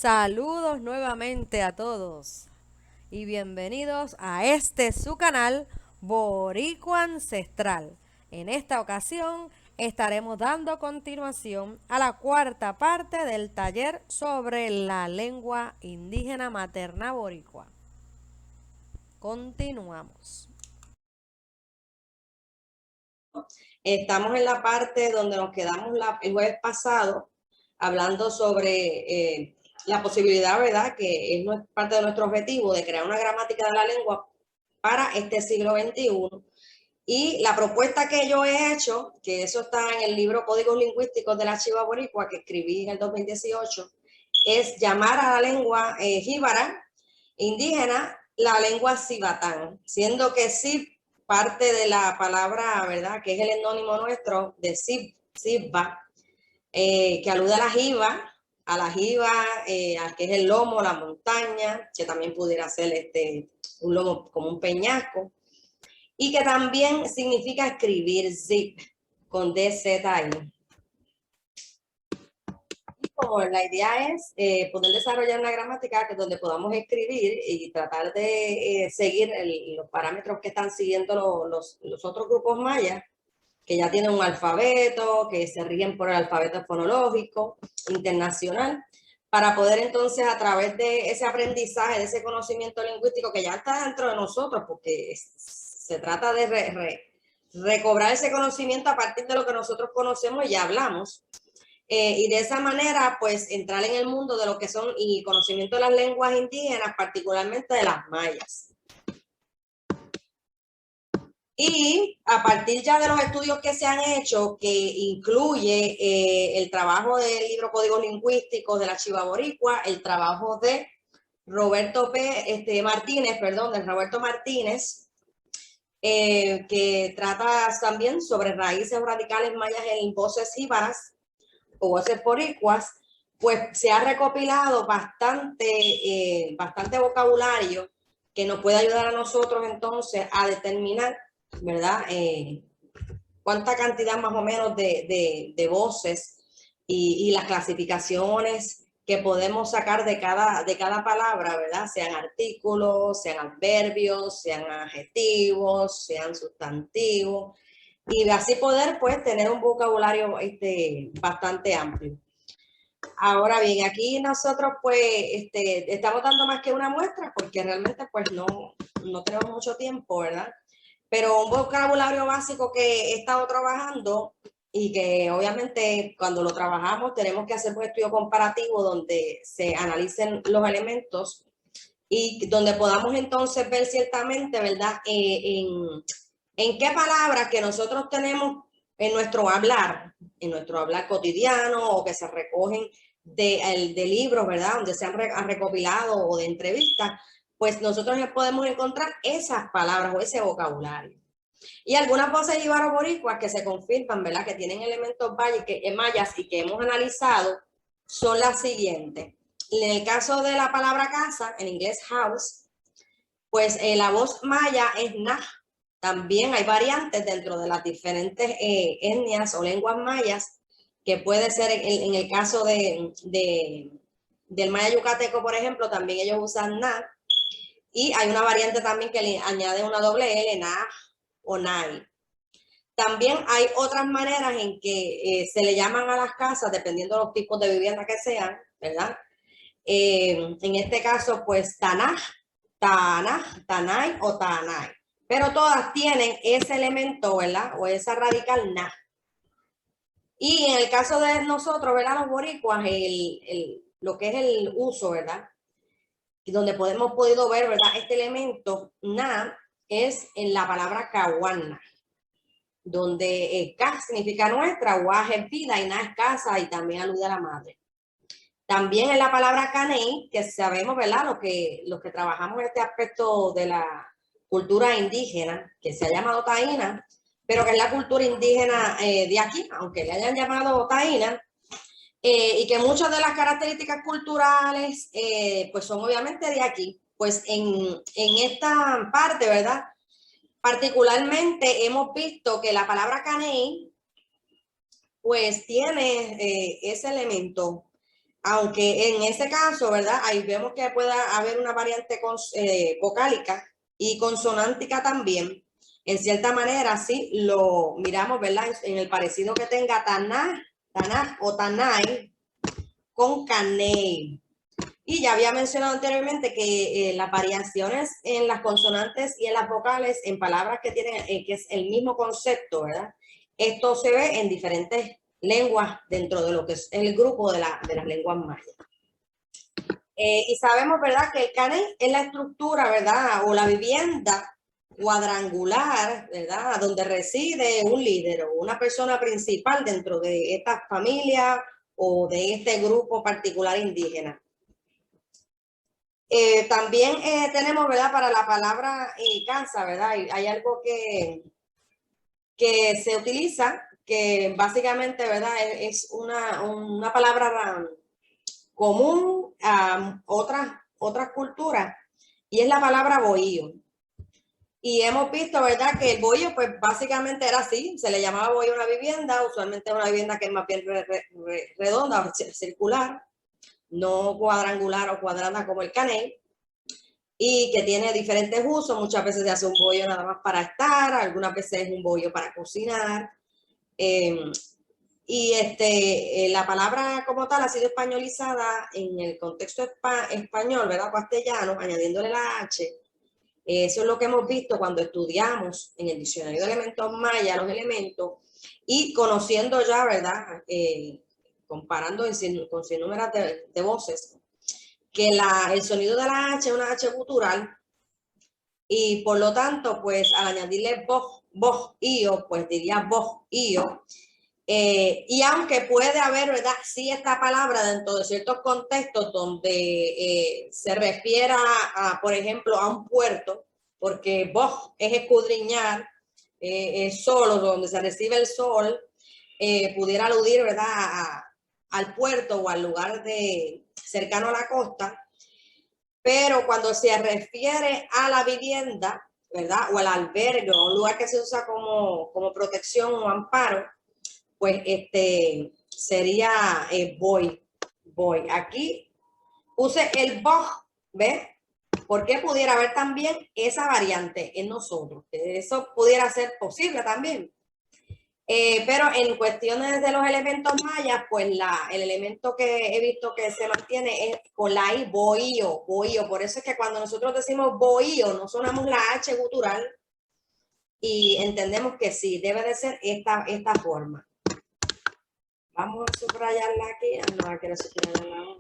Saludos nuevamente a todos y bienvenidos a su canal Boricua Ancestral. En esta ocasión estaremos dando continuación a la cuarta parte del taller sobre la lengua indígena materna boricua. Continuamos. Estamos en la parte donde nos quedamos el jueves pasado, hablando sobre la posibilidad, ¿verdad?, que es parte de nuestro objetivo de crear una gramática de la lengua para este siglo XXI. Y la propuesta que yo he hecho, que eso está en el libro Códigos Lingüísticos de la Chiva Boricua, que escribí en el 2018, es llamar a la lengua jíbara indígena la lengua cibatán, siendo que Cib parte de la palabra, ¿verdad?, que es el etnónimo nuestro de Cibba, que alude a la jiba, al que es el lomo, la montaña, que también pudiera ser un lomo como un peñasco, y que también significa escribir zip con DZ ahí. Como la idea es poder desarrollar una gramática donde podamos escribir y tratar de seguir los parámetros que están siguiendo los otros grupos mayas, que ya tienen un alfabeto, que se rigen por el alfabeto fonológico internacional, para poder entonces a través de ese aprendizaje, de ese conocimiento lingüístico que ya está dentro de nosotros, porque se trata de recobrar ese conocimiento a partir de lo que nosotros conocemos y ya hablamos, y de esa manera pues entrar en el mundo de lo que son y conocimiento de las lenguas indígenas, particularmente de las mayas. Y a partir ya de los estudios que se han hecho, que incluye el trabajo del libro Códigos Lingüísticos de la Chiva Boricua, el trabajo de Roberto Martínez, que trata también sobre raíces radicales mayas en voces jíbaras o voces boricuas, pues se ha recopilado bastante vocabulario que nos puede ayudar a nosotros entonces a determinar, ¿verdad?, cuánta cantidad más o menos de voces y las clasificaciones que podemos sacar de cada palabra, ¿verdad? Sean artículos, sean adverbios, sean adjetivos, sean sustantivos, y así poder pues tener un vocabulario bastante amplio. Ahora bien, aquí nosotros pues estamos dando más que una muestra porque realmente pues no tenemos mucho tiempo, ¿verdad? Pero un vocabulario básico que he estado trabajando y que obviamente cuando lo trabajamos tenemos que hacer un estudio comparativo donde se analicen los elementos y donde podamos entonces ver ciertamente, ¿verdad?, en qué palabras que nosotros tenemos en nuestro hablar cotidiano o que se recogen de libros, ¿verdad?, donde se han recopilado o de entrevistas, pues nosotros podemos encontrar esas palabras o ese vocabulario. Y algunas voces jíbaro-boricuas que se confirman, ¿verdad?, que tienen elementos mayas y que hemos analizado son las siguientes. En el caso de la palabra casa, en inglés house, pues la voz maya es nah. También hay variantes dentro de las diferentes etnias o lenguas mayas, que puede ser en el caso del maya yucateco, por ejemplo, también ellos usan na, y hay una variante también que le añade una doble L, na o nai. También hay otras maneras en que se le llaman a las casas, dependiendo de los tipos de vivienda que sean, ¿verdad? En este caso, pues tanaj, tanay o tanay. Pero todas tienen ese elemento, ¿verdad?, o esa radical na. Y en el caso de nosotros, ¿verdad?, los boricuas, lo que es el uso, ¿verdad?, y donde hemos podido ver, ¿verdad?, este elemento na es en la palabra cahuana, donde ka significa nuestra, wa es vida y na es casa y también alude a la madre. También en la palabra caney, que sabemos, ¿verdad?, los que trabajamos este aspecto de la cultura indígena, que se ha llamado taína, pero que es la cultura indígena de aquí, aunque le hayan llamado taína, y que muchas de las características culturales pues son obviamente de aquí. Pues en esta parte, ¿verdad?, particularmente hemos visto que la palabra caney pues tiene ese elemento aunque en ese caso, ¿verdad? Ahí vemos que puede haber una variante vocálica y consonántica también. En cierta manera, sí, lo miramos, ¿verdad? En el parecido que tenga Taná, Taná o Tanay con Caney. Y ya había mencionado anteriormente que las variaciones en las consonantes y en las vocales, en palabras que tienen, que es el mismo concepto, ¿verdad? Esto se ve en diferentes lenguas dentro de lo que es el grupo de las lenguas mayas. Y sabemos, ¿verdad?, que el caney es la estructura, ¿verdad?, o la vivienda cuadrangular, ¿verdad?, donde reside un líder o una persona principal dentro de esta familia o de este grupo particular indígena. También tenemos, ¿verdad?, para la palabra casa, ¿verdad? Hay algo que se utiliza, que básicamente, ¿verdad?, es una palabra común a otras culturas, y es la palabra bohío. Y hemos visto, ¿verdad?, que el bohío, pues básicamente era así, se le llamaba bohío a una vivienda, usualmente una vivienda que es más bien redonda o circular, no cuadrangular o cuadrada como el caney, y que tiene diferentes usos. Muchas veces se hace un bollo nada más para estar, algunas veces es un bollo para cocinar. Y la palabra como tal ha sido españolizada en el contexto español, ¿verdad? Castellano, añadiéndole la H. Eso es lo que hemos visto cuando estudiamos en el diccionario de elementos maya los elementos y conociendo ya, ¿verdad? Comparando con sin números de voces, que el sonido de la H es una H gutural y por lo tanto, pues al añadirle voz, io, pues diría voz, io. Y aunque puede haber, ¿verdad?, sí esta palabra dentro de ciertos contextos donde se refiera a, por ejemplo, a un puerto, porque voz es escudriñar, es solo donde se recibe el sol, pudiera aludir, ¿verdad?, al puerto o al lugar cercano a la costa, pero cuando se refiere a la vivienda, ¿verdad?, o al albergue, o un lugar que se usa como protección o amparo, pues sería voy. Aquí puse el boj, ¿ves? Porque pudiera haber también esa variante en nosotros. Eso pudiera ser posible también. Pero en cuestiones de los elementos mayas, pues el elemento que he visto que se mantiene es con la I, bohío, bohío. Por eso es que cuando nosotros decimos bohío, no sonamos la H gutural y entendemos que sí, debe de ser esta forma. Vamos a subrayarla aquí. No, quiero subrayarla.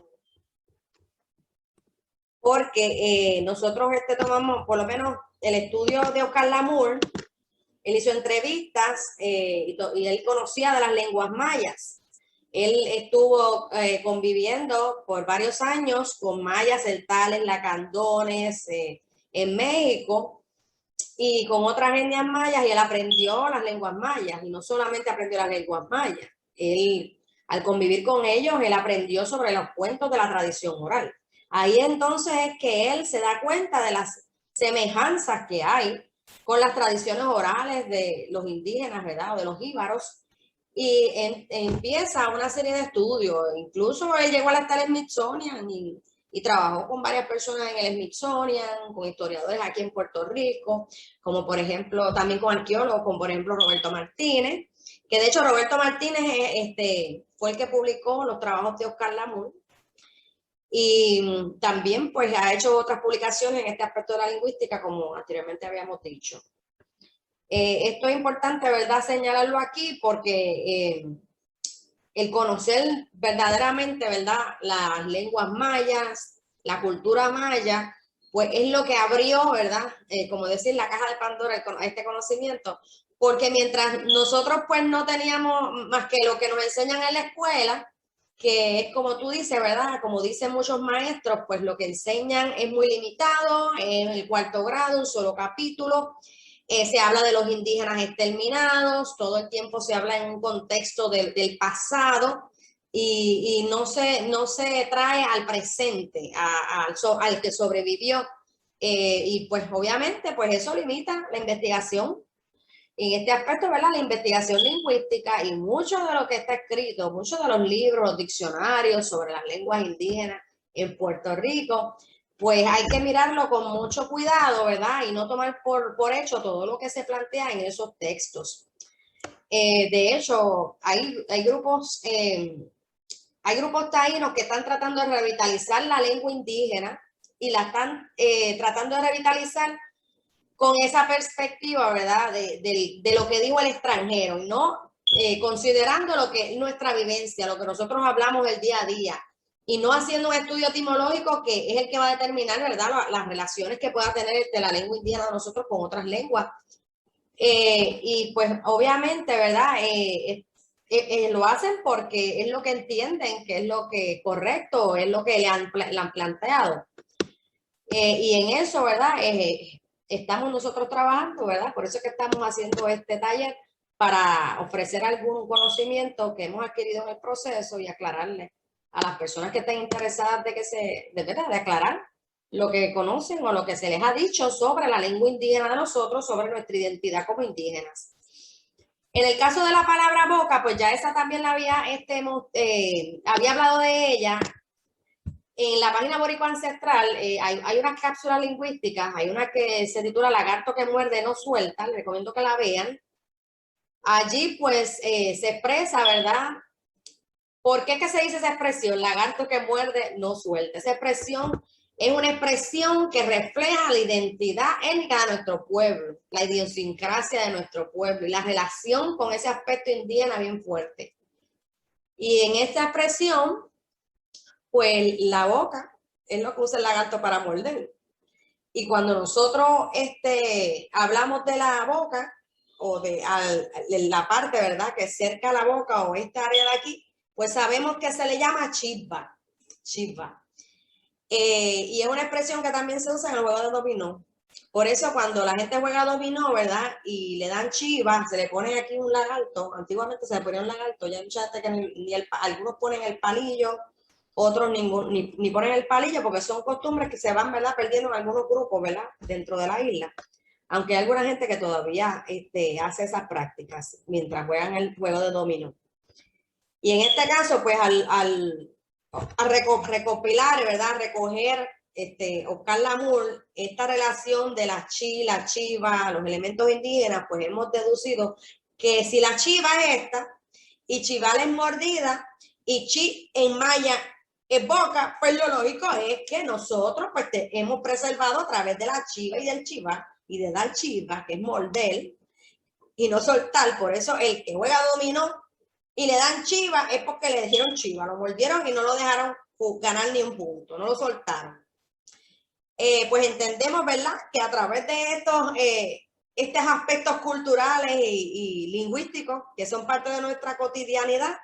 Porque nosotros tomamos, por lo menos, el estudio de Oscar Lamour. Él hizo entrevistas y él conocía de las lenguas mayas. Él estuvo conviviendo por varios años con mayas, celtales, lacandones en México y con otras etnias mayas, y él aprendió las lenguas mayas, y no solamente aprendió las lenguas mayas, él, al convivir con ellos, él aprendió sobre los cuentos de la tradición oral. Ahí entonces es que él se da cuenta de las semejanzas que hay con las tradiciones orales de los indígenas, ¿verdad?, o de los jíbaros, y empieza una serie de estudios. Incluso él llegó a estar en Smithsonian y trabajó con varias personas en el Smithsonian, con historiadores aquí en Puerto Rico, como por ejemplo, también con arqueólogos, como por ejemplo Roberto Martínez, que de hecho Roberto Martínez fue el que publicó los trabajos de Oscar Lamour, y también pues ha hecho otras publicaciones en este aspecto de la lingüística, como anteriormente habíamos dicho. Esto es importante, ¿verdad?, señalarlo aquí, porque el conocer verdaderamente, ¿verdad?, las lenguas mayas, la cultura maya, pues es lo que abrió, ¿verdad?, como decir, la caja de Pandora a este conocimiento, porque mientras nosotros pues no teníamos más que lo que nos enseñan en la escuela, que es como tú dices, ¿verdad?, como dicen muchos maestros, pues lo que enseñan es muy limitado, en el cuarto grado, un solo capítulo. Se habla de los indígenas exterminados, todo el tiempo se habla en un contexto del pasado y no se trae al presente, al que sobrevivió. Y pues obviamente pues eso limita la investigación. en este aspecto, ¿verdad? La investigación lingüística y mucho de lo que está escrito, muchos de los libros, los diccionarios sobre las lenguas indígenas en Puerto Rico, pues hay que mirarlo con mucho cuidado, ¿verdad? Y no tomar por hecho todo lo que se plantea en esos textos. De hecho, hay grupos taínos que están tratando de revitalizar la lengua indígena y la están tratando de revitalizar con esa perspectiva, ¿verdad? De lo que dijo el extranjero, y no considerando lo que es nuestra vivencia, lo que nosotros hablamos el día a día, y no haciendo un estudio etimológico que es el que va a determinar, ¿verdad?, las relaciones que pueda tener de la lengua indígena de nosotros con otras lenguas. Y pues obviamente, ¿verdad? Lo hacen porque es lo que entienden, que es lo que es correcto, es lo que le han planteado. Y en eso, ¿verdad? Estamos nosotros trabajando, ¿verdad? Por eso es que estamos haciendo este taller para ofrecer algún conocimiento que hemos adquirido en el proceso y aclararle a las personas que estén interesadas de aclarar lo que conocen o lo que se les ha dicho sobre la lengua indígena de nosotros, sobre nuestra identidad como indígenas. En el caso de la palabra boca, pues ya esa también la había hablado de ella. En la página Boricua Ancestral hay unas cápsulas lingüísticas, hay una que se titula Lagarto que muerde no suelta, les recomiendo que la vean. Allí pues se expresa, ¿verdad? ¿Por qué que se dice esa expresión? Lagarto que muerde no suelta. Esa expresión es una expresión que refleja la identidad étnica de nuestro pueblo, la idiosincrasia de nuestro pueblo y la relación con ese aspecto indígena bien fuerte. Y en esta expresión, pues la boca es lo que usa el lagarto para morder. Y cuando nosotros hablamos de la boca o de la parte, ¿verdad?, que es cerca a la boca o esta área de aquí, pues sabemos que se le llama chiva. Chiva. Y es una expresión que también se usa en el juego de dominó. Por eso cuando la gente juega dominó, ¿verdad?, y le dan chiva, se le pone aquí un lagarto. Antiguamente se le ponía un lagarto, ya hay mucha gente que algunos ponen el palillo, otros ni ponen el palillo, porque son costumbres que se van, ¿verdad?, perdiendo en algunos grupos, ¿verdad?, dentro de la isla. Aunque hay alguna gente que todavía hace esas prácticas mientras juegan el juego de dominó. Y en este caso, pues al recopilar, ¿verdad?, recoger, Oscar Lamur, esta relación de la chiva, los elementos indígenas, pues hemos deducido que si la chiva es esta, y chival es mordida, y chi en maya es boca, pues lo lógico es que nosotros pues hemos preservado a través de la chiva y del chiva, y de dar chiva, que es morder, y no soltar. Por eso el que juega dominó y le dan chiva es porque le dijeron chiva, lo mordieron y no lo dejaron ganar ni un punto, no lo soltaron. Pues entendemos, ¿verdad?, que a través de estos aspectos culturales y lingüísticos que son parte de nuestra cotidianidad,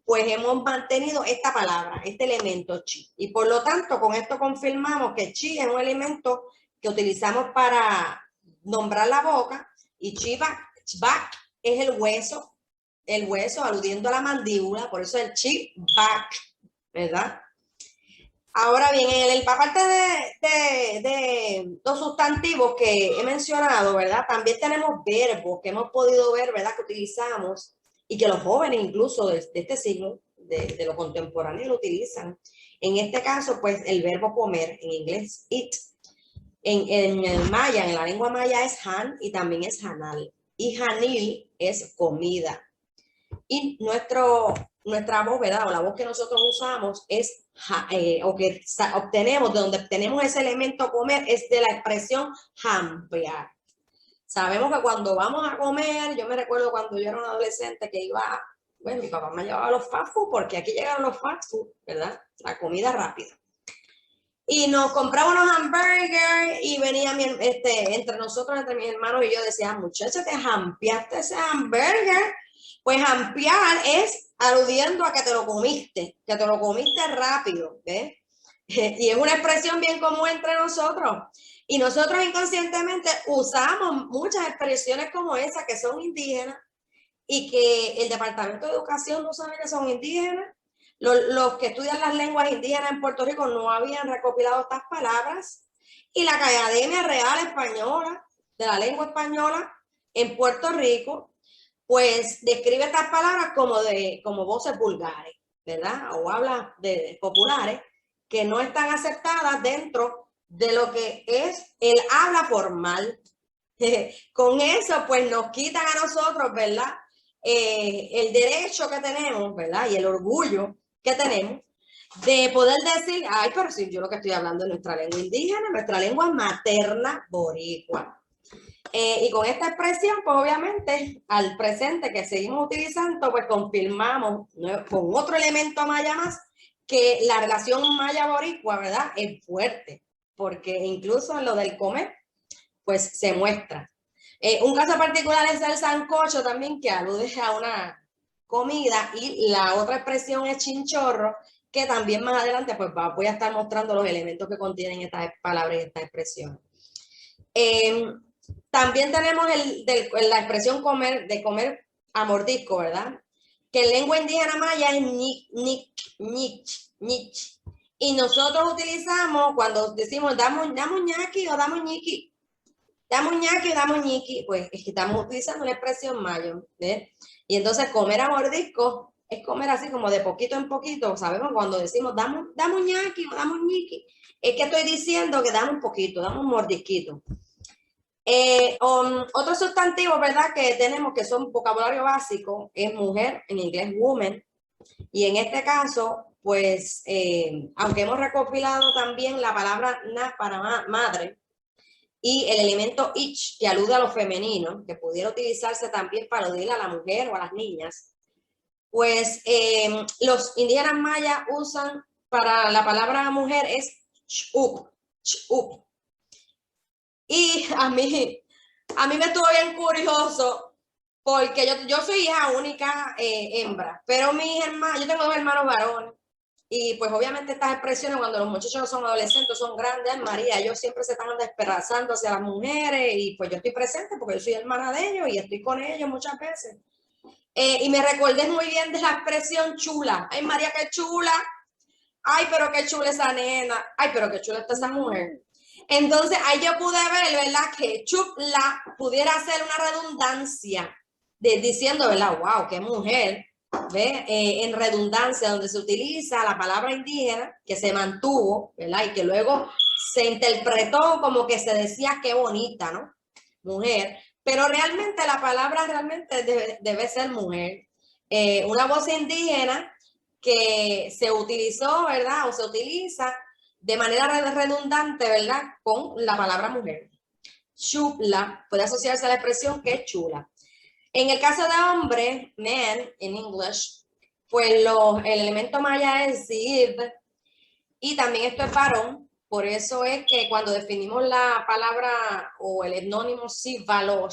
pues hemos mantenido esta palabra, este elemento chi. Y por lo tanto, con esto confirmamos que chi es un elemento que utilizamos para nombrar la boca, y chiva es el hueso aludiendo a la mandíbula, por eso el chivac, ¿verdad? Ahora bien, aparte de los sustantivos que he mencionado, ¿verdad?, también tenemos verbos que hemos podido ver, ¿verdad?, que utilizamos y que los jóvenes incluso de este siglo, de lo contemporáneo, lo utilizan. En este caso, pues el verbo comer, en inglés eat, en el maya, en la lengua maya es han y también es hanal. Y hanil es comida. Y nuestra voz, ¿verdad?, o la voz que nosotros usamos es, o que obtenemos, de donde obtenemos ese elemento comer, es de la expresión jampear. Sabemos que cuando vamos a comer, yo me recuerdo cuando yo era una adolescente que iba, bueno, mi papá me llevaba a los fast food, porque aquí llegaron los fast food, ¿verdad?, la comida rápida. Y nos compraba unos hamburgers y venía entre nosotros, entre mis hermanos y yo, decía, muchacha, te jampeaste ese hamburger. Pues jampear es aludiendo a que te lo comiste rápido, ¿ves? Y es una expresión bien común entre nosotros. Y nosotros inconscientemente usamos muchas expresiones como esa que son indígenas y que el Departamento de Educación no sabe que son indígenas. Los que estudian las lenguas indígenas en Puerto Rico no habían recopilado estas palabras, y la Academia Real Española de la Lengua Española en Puerto Rico, pues describe estas palabras como voces vulgares, ¿verdad? O hablas populares que no están aceptadas dentro de lo que es el habla formal. Con eso, pues nos quitan a nosotros, ¿verdad? El derecho que tenemos, ¿verdad? Y el orgullo que tenemos de poder decir, ay, pero si yo lo que estoy hablando es nuestra lengua indígena, nuestra lengua materna boricua. Y con esta expresión, pues obviamente, al presente que seguimos utilizando, pues confirmamos, ¿no?, con otro elemento maya más, que la relación maya-boricua, ¿verdad?, es fuerte, porque incluso en lo del comer, pues se muestra. Un caso particular es el sancocho también, que alude a una comida, y la otra expresión es chinchorro, que también más adelante pues voy a estar mostrando los elementos que contienen estas palabras y estas expresiones. También tenemos la expresión de comer a mordisco, ¿verdad? Que en lengua indígena maya es ñich. Y nosotros utilizamos cuando decimos damos ñaki o damos ñiqui. Damos ñaki o damos ñiqui, pues es que estamos utilizando una expresión maya, ¿ves? Y entonces comer a mordisco es comer así como de poquito en poquito. Sabemos cuando decimos damos ñaki o damos ñiqui, es que estoy diciendo que damos un poquito, damos un mordisquito. Otros sustantivos, ¿verdad?, que tenemos que son vocabulario básico, es mujer, en inglés woman, y en este caso, pues, aunque hemos recopilado también la palabra na para madre y el elemento ich, que alude a lo femenino, que pudiera utilizarse también para aludir a la mujer o a las niñas, pues los indígenas mayas usan para la palabra mujer es chup. Y a mí me estuvo bien curioso porque yo soy hija única hembra, pero mis hermanos, yo tengo 2 hermanos varones, y pues obviamente estas expresiones cuando los muchachos son adolescentes, son grandes, María, ellos siempre se están despedazando hacia las mujeres, y pues yo estoy presente porque yo soy hermana de ellos y estoy con ellos muchas veces. Y me recordé muy bien de la expresión chula. Ay, María, qué chula. Ay, pero qué chula esa nena. Ay, pero qué chula está esa mujer. Entonces ahí yo pude ver, ¿verdad?, que chupla pudiera ser una redundancia diciendo, ¿verdad?, wow, qué mujer, ¿ve? En redundancia, donde se utiliza la palabra indígena, que se mantuvo, ¿verdad?, y que luego se interpretó como que se decía qué bonita, ¿no?, mujer, pero realmente la palabra realmente debe ser mujer. Una voz indígena que se utilizó, ¿verdad?, o se utiliza de manera redundante, ¿verdad?, con la palabra mujer. Chupla puede asociarse a la expresión que es chula. En el caso de hombre, man, en English, pues el elemento maya es ziv, y también esto es varón. Por eso es que cuando definimos la palabra o el etnónimo shivalo,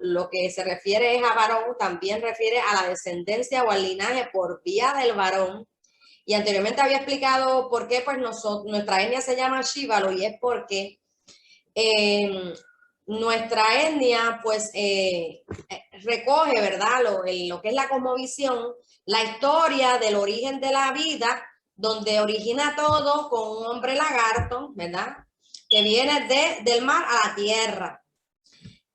lo que se refiere es a varón, también refiere a la descendencia o al linaje por vía del varón. Y anteriormente había explicado por qué pues nuestra etnia se llama shivalo, y es porque nuestra etnia pues recoge, ¿verdad?, lo que es la cosmovisión, la historia del origen de la vida, donde origina todo con un hombre lagarto, ¿verdad?, que viene del mar a la tierra.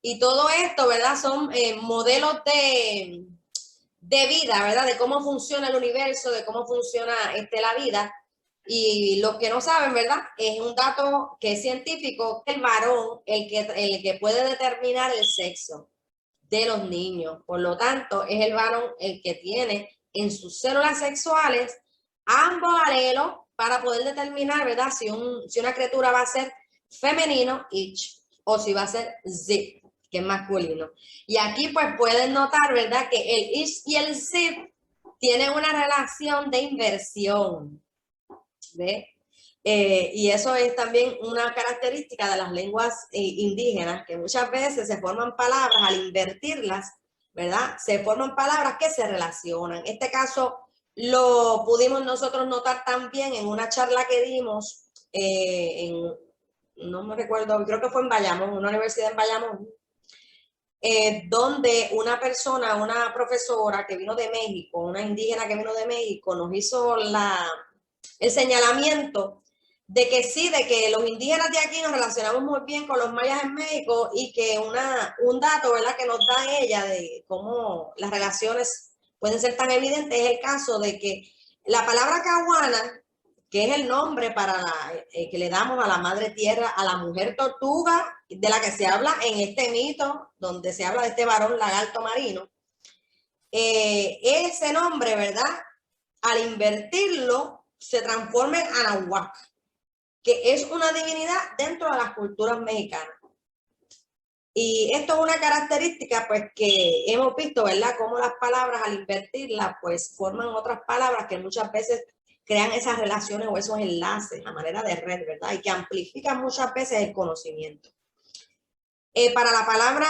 Y todo esto, ¿verdad?, son modelos de vida, ¿verdad?, de cómo funciona el universo, de cómo funciona la vida. Y los que no saben, ¿verdad?, es un dato que es científico, el varón el que puede determinar el sexo de los niños. Por lo tanto, es el varón el que tiene en sus células sexuales ambos alelos para poder determinar, ¿verdad?, si una criatura va a ser femenino, ich, o si va a ser zip, que es masculino. Y aquí pues pueden notar, ¿verdad?, que el ich y el zip tienen una relación de inversión. ¿Ve? Y eso es también una característica de las lenguas indígenas, que muchas veces se forman palabras al invertirlas, ¿verdad? Se forman palabras que se relacionan. Este caso lo pudimos nosotros notar también en una charla que dimos no me recuerdo, creo que fue en Bayamón, una universidad en Bayamón, donde una profesora que vino de México, una indígena que vino de México, nos hizo el señalamiento de que sí, de que los indígenas de aquí nos relacionamos muy bien con los mayas en México y que un dato, ¿verdad?, que nos da ella de cómo las relaciones pueden ser tan evidentes es el caso de que la palabra caguana, que es el nombre que le damos a la madre tierra, a la mujer tortuga, de la que se habla en este mito, donde se habla de este varón lagarto marino, ese nombre, ¿verdad?, al invertirlo, se transforma en Anahuac, que es una divinidad dentro de las culturas mexicanas. Y esto es una característica, pues, que hemos visto, ¿verdad?, cómo las palabras, al invertirlas, pues, forman otras palabras que muchas veces crean esas relaciones o esos enlaces a manera de red, ¿verdad?, y que amplifican muchas veces el conocimiento. Para la palabra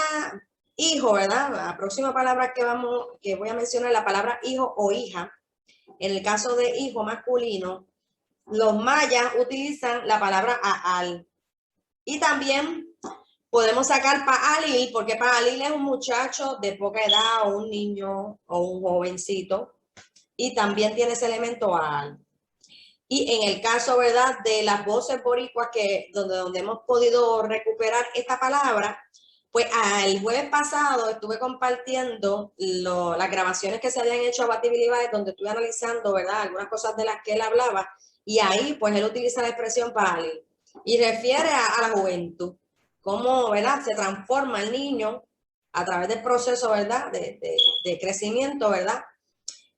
hijo, ¿verdad?, la próxima palabra que voy a mencionar, la palabra hijo o hija. En el caso de hijo masculino, los mayas utilizan la palabra aal. Y también podemos sacar paalil, porque paalil es un muchacho de poca edad o un niño o un jovencito. Y también tiene ese elemento aal. Y en el caso, ¿verdad?, de las voces boricuas, donde hemos podido recuperar esta palabra, pues el jueves pasado estuve compartiendo las grabaciones que se habían hecho a Bati Bilibay, donde estuve analizando, ¿verdad?, algunas cosas de las que él hablaba, y ahí pues él utiliza la expresión pali y refiere a la juventud, cómo, ¿verdad?, se transforma el niño a través del proceso, ¿verdad?, de crecimiento, ¿verdad?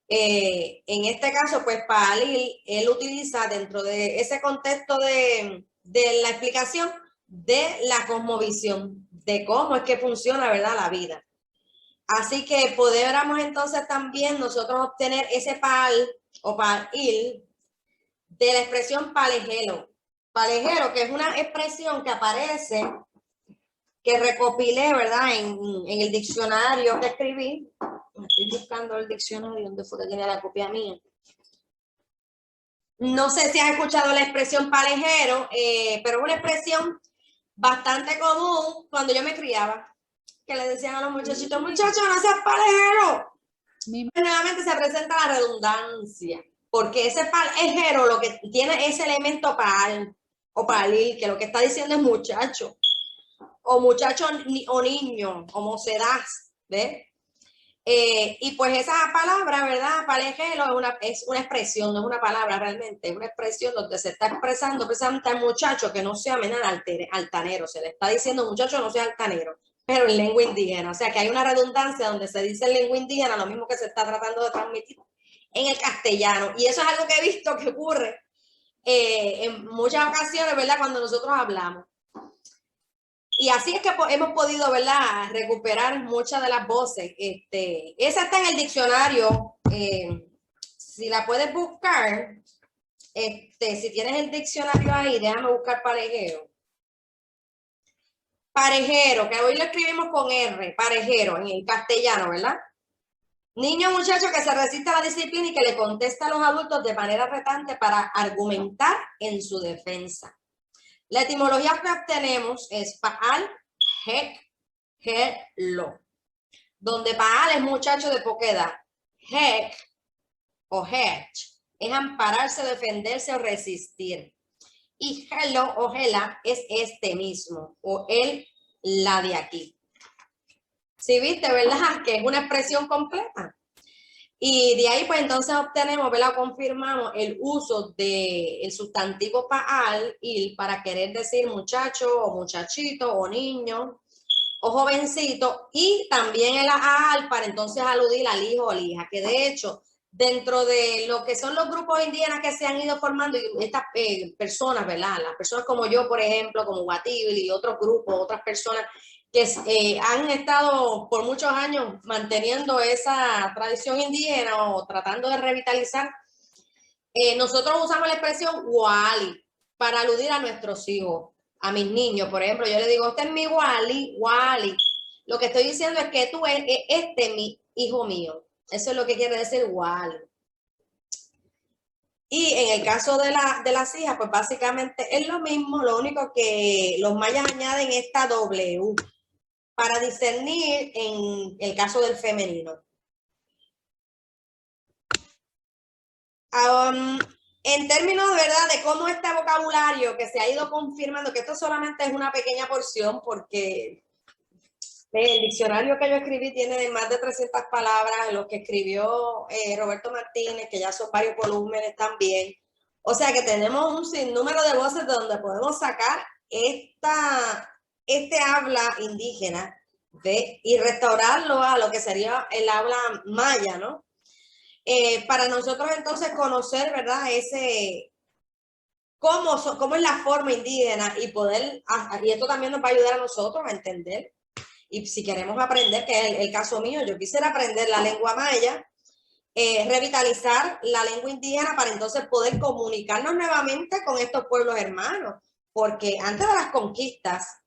En este caso, pues Paalil, él utiliza dentro de ese contexto de la explicación de la cosmovisión, de cómo es que funciona, ¿verdad?, la vida. Así que podríamos entonces también nosotros obtener ese pal o palil de la expresión palejero. Palejero, que es una expresión que aparece, que recopilé, ¿verdad?, en el diccionario que escribí. Estoy buscando el diccionario, ¿dónde fue que tenía la copia mía? No sé si has escuchado la expresión palejero, pero es una expresión bastante común cuando yo me criaba, que le decían a los muchachitos, muchachos, no seas palejero. Nuevamente se presenta la redundancia, porque ese palejero lo que tiene ese elemento pal o palil, que lo que está diciendo es muchacho, o muchacho o niño, o mocedad, ¿ves? Y pues esa palabra, ¿verdad?, palejero es una expresión, no es una palabra realmente, es una expresión donde se está expresando precisamente al muchacho que no sea altanero, se le está diciendo muchacho no sea altanero, pero en lengua indígena, o sea que hay una redundancia donde se dice en lengua indígena lo mismo que se está tratando de transmitir en el castellano, y eso es algo que he visto que ocurre en muchas ocasiones, ¿verdad?, cuando nosotros hablamos. Y así es que hemos podido, ¿verdad?, recuperar muchas de las voces. Esa está en el diccionario. Si la puedes buscar, si tienes el diccionario ahí, déjame buscar parejero. Parejero, que hoy lo escribimos con R, parejero, en el castellano, ¿verdad? Niño o muchacho que se resiste a la disciplina y que le contesta a los adultos de manera retante para argumentar en su defensa. La etimología que obtenemos es paal, hek, lo, donde paal es muchacho de poca edad, hek o hech es ampararse, defenderse o resistir, y hello o hela es este mismo o el, la de aquí. Si viste, ¿verdad?, que es una expresión completa. Y de ahí, pues entonces obtenemos, ¿verdad?, confirmamos el uso del sustantivo paal, il, para querer decir muchacho o muchachito o niño o jovencito, y también el aal para entonces aludir al hijo o la hija, que de hecho, dentro de lo que son los grupos indígenas que se han ido formando, y estas personas, ¿verdad?, las personas como yo, por ejemplo, como Guatibili y otros grupos, otras personas que han estado por muchos años manteniendo esa tradición indígena o tratando de revitalizar, nosotros usamos la expresión wali para aludir a nuestros hijos, a mis niños. Por ejemplo, yo le digo, este es mi wali, wali. Lo que estoy diciendo es que tú eres mi hijo mío. Eso es lo que quiere decir wali. Y en el caso de las hijas, pues básicamente es lo mismo, lo único que los mayas añaden esta W para discernir en el caso del femenino. En términos, ¿verdad?, de cómo este vocabulario que se ha ido confirmando, que esto solamente es una pequeña porción, porque el diccionario que yo escribí tiene de más de 300 palabras, los que escribió Roberto Martínez, que ya son varios volúmenes también. O sea que tenemos un sinnúmero de voces de donde podemos sacar este habla indígena y restaurarlo a lo que sería el habla maya, ¿no? Para nosotros entonces conocer, ¿verdad?, cómo es la forma indígena y poder, y esto también nos va a ayudar a nosotros a entender. Y si queremos aprender, que es el caso mío, yo quisiera aprender la lengua maya, revitalizar la lengua indígena para entonces poder comunicarnos nuevamente con estos pueblos hermanos, porque antes de las conquistas,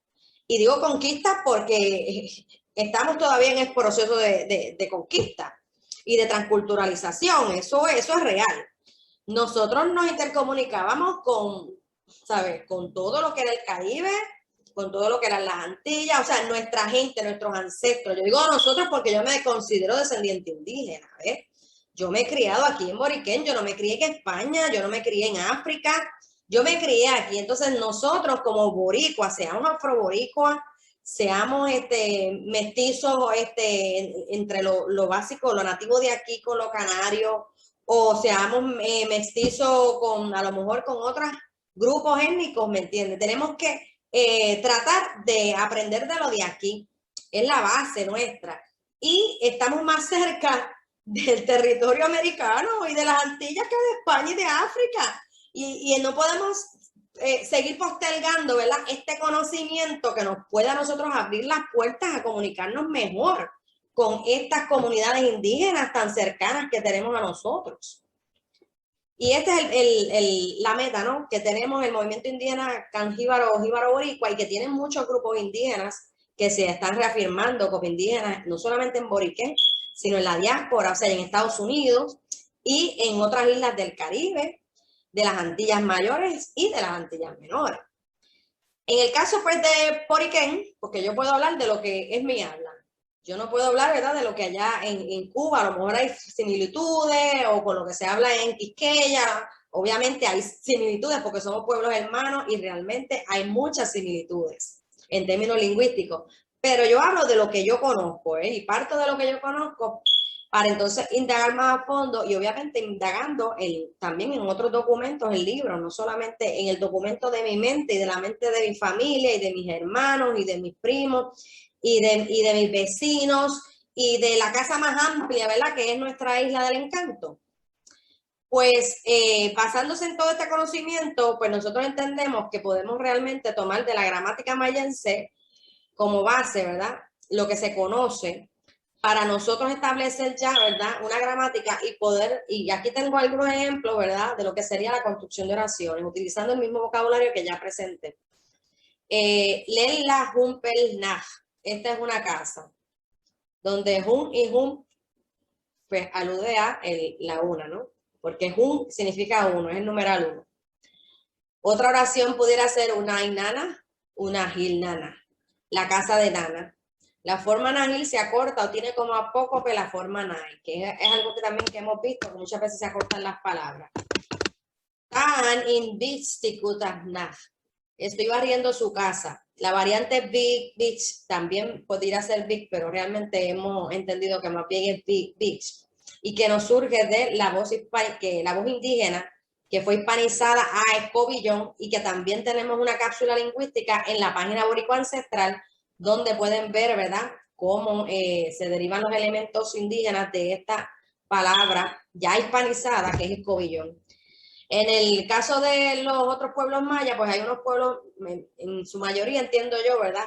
y digo conquistas porque estamos todavía en el proceso de conquista y de transculturalización, eso es real. Nosotros nos intercomunicábamos ¿sabes?, con todo lo que era el Caribe, con todo lo que eran las Antillas, o sea, nuestra gente, nuestros ancestros. Yo digo a nosotros porque yo me considero descendiente indígena, ¿ves? Yo me he criado aquí en Boriquén, yo no me crié en España, yo no me crié en África, yo me crié aquí. Entonces nosotros como boricuas, seamos afroboricuas, seamos mestizos entre lo básico, lo nativo de aquí con lo canario, o seamos mestizos a lo mejor con otros grupos étnicos, ¿me entiendes? Tenemos que tratar de aprender de lo de aquí, es la base nuestra. Y estamos más cerca del territorio americano y de las Antillas que de España y de África. Y no podemos seguir postergando, ¿verdad?, este conocimiento que nos pueda a nosotros abrir las puertas a comunicarnos mejor con estas comunidades indígenas tan cercanas que tenemos a nosotros. Y esta es la meta, ¿no?, que tenemos el movimiento indígena Canjíbaro Jíbaro Boricua, y que tienen muchos grupos indígenas que se están reafirmando como indígenas, no solamente en Boriquén, sino en la diáspora, o sea, en Estados Unidos y en otras islas del Caribe, de las Antillas Mayores y de las Antillas Menores. En el caso, pues, de Boriquén, porque yo puedo hablar de lo que es mi habla. Yo no puedo hablar, ¿verdad?, de lo que allá en Cuba, a lo mejor hay similitudes, o con lo que se habla en Quisqueya. Obviamente hay similitudes porque somos pueblos hermanos y realmente hay muchas similitudes en términos lingüísticos. Pero yo hablo de lo que yo conozco, y parto de lo que yo conozco para entonces indagar más a fondo, y obviamente indagando también en otros documentos, en libros, no solamente en el documento de mi mente y de la mente de mi familia y de mis hermanos y de mis primos y de mis vecinos y de la casa más amplia, ¿verdad?, que es nuestra isla del encanto. Pues basándose en todo este conocimiento, pues nosotros entendemos que podemos realmente tomar de la gramática mayense como base, ¿verdad?, lo que se conoce, para nosotros establecer ya, ¿verdad?, una gramática y poder, y aquí tengo algunos ejemplos, ¿verdad?, de lo que sería la construcción de oraciones, utilizando el mismo vocabulario que ya presenté. Lela Humpel Naj, esta es una casa, donde Hun y Hun, pues alude a la una, ¿no? Porque Hun significa uno, es el numeral 1. Otra oración pudiera ser una Inana, una Gilnana, la casa de Nana. La forma Nahil se acorta o tiene como apócope la forma Nai, que es algo que también que hemos visto, que muchas veces se acortan las palabras. Tan in Bitstikutah. Estoy barriendo su casa. La variante Big Beach también podría ser Big, pero realmente hemos entendido que más bien es Big Beach. Y que nos surge de la voz indígena, que fue hispanizada a Escobillón, y que también tenemos una cápsula lingüística en la página Boricua Ancestral, donde pueden ver, ¿verdad?, cómo se derivan los elementos indígenas de esta palabra ya hispanizada, que es Escobillón. En el caso de los otros pueblos mayas, pues hay unos pueblos, en su mayoría entiendo yo, ¿verdad?,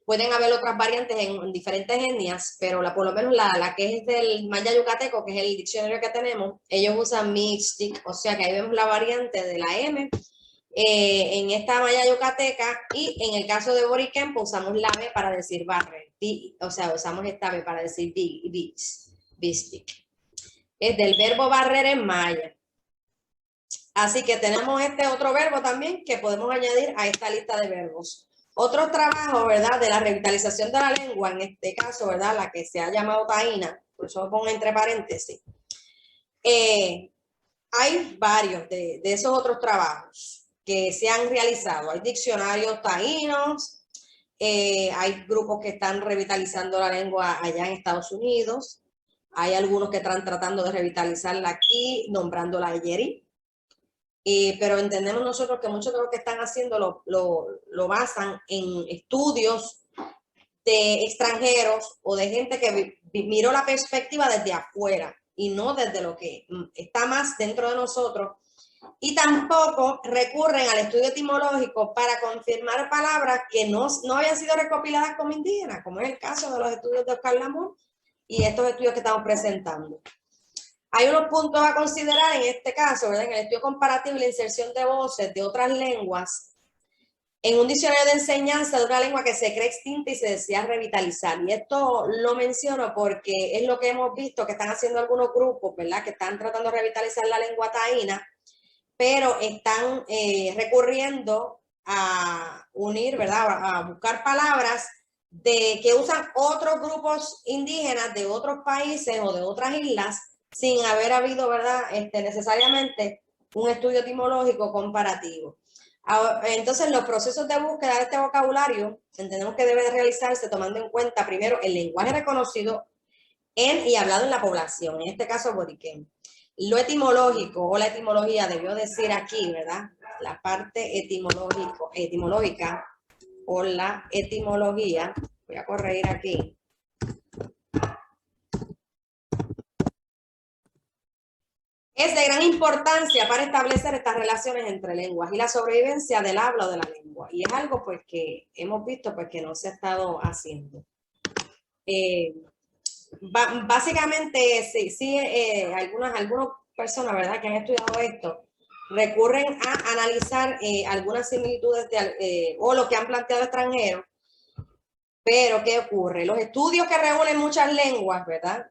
pueden haber otras variantes en diferentes etnias, pero por lo menos la que es del maya yucateco, que es el diccionario que tenemos, ellos usan mixtic, o sea que ahí vemos la variante de la M en esta maya yucateca, y en el caso de Boriquén, pues usamos la B para decir barrer, o sea, usamos esta B para decir bistic. Es del verbo barrer en maya. Así que tenemos este otro verbo también que podemos añadir a esta lista de verbos. Otros trabajos, ¿verdad?, de la revitalización de la lengua, en este caso, ¿verdad?, la que se ha llamado taína, por eso lo pongo entre paréntesis. hay varios de esos otros trabajos que se han realizado. Hay diccionarios taínos, hay grupos que están revitalizando la lengua allá en Estados Unidos, hay algunos que están tratando de revitalizarla aquí, nombrándola Yeri. Pero entendemos nosotros que muchos de lo que están haciendo lo basan en estudios de extranjeros o de gente que miró la perspectiva desde afuera y no desde lo que está más dentro de nosotros. Y tampoco recurren al estudio etimológico para confirmar palabras que no habían sido recopiladas como indígenas, como es el caso de los estudios de Oscar Lamour y estos estudios que estamos presentando. Hay unos puntos a considerar en este caso, ¿verdad? En el estudio comparativo y la inserción de voces de otras lenguas en un diccionario de enseñanza de una lengua que se cree extinta y se desea revitalizar. Y esto lo menciono porque es lo que hemos visto que están haciendo algunos grupos, ¿verdad? Que están tratando de revitalizar la lengua taína, pero están recurriendo a unir, ¿verdad? A buscar palabras que usan otros grupos indígenas de otros países o de otras islas sin haber habido, ¿verdad? Necesariamente un estudio etimológico comparativo. Entonces, los procesos de búsqueda de este vocabulario entendemos que debe de realizarse tomando en cuenta primero el lenguaje reconocido en y hablado en la población, en este caso boriquén. Lo etimológico o la etimología debió decir aquí, ¿verdad? La parte etimológica o la etimología, voy a corregir aquí. Es de gran importancia para establecer estas relaciones entre lenguas y la sobrevivencia del habla o de la lengua. Y es algo pues que hemos visto pues que no se ha estado haciendo. Básicamente, sí, algunas personas, ¿verdad?, que han estudiado esto, recurren a analizar algunas similitudes o lo que han planteado extranjeros, pero ¿qué ocurre? Los estudios que reúnen muchas lenguas, ¿verdad?,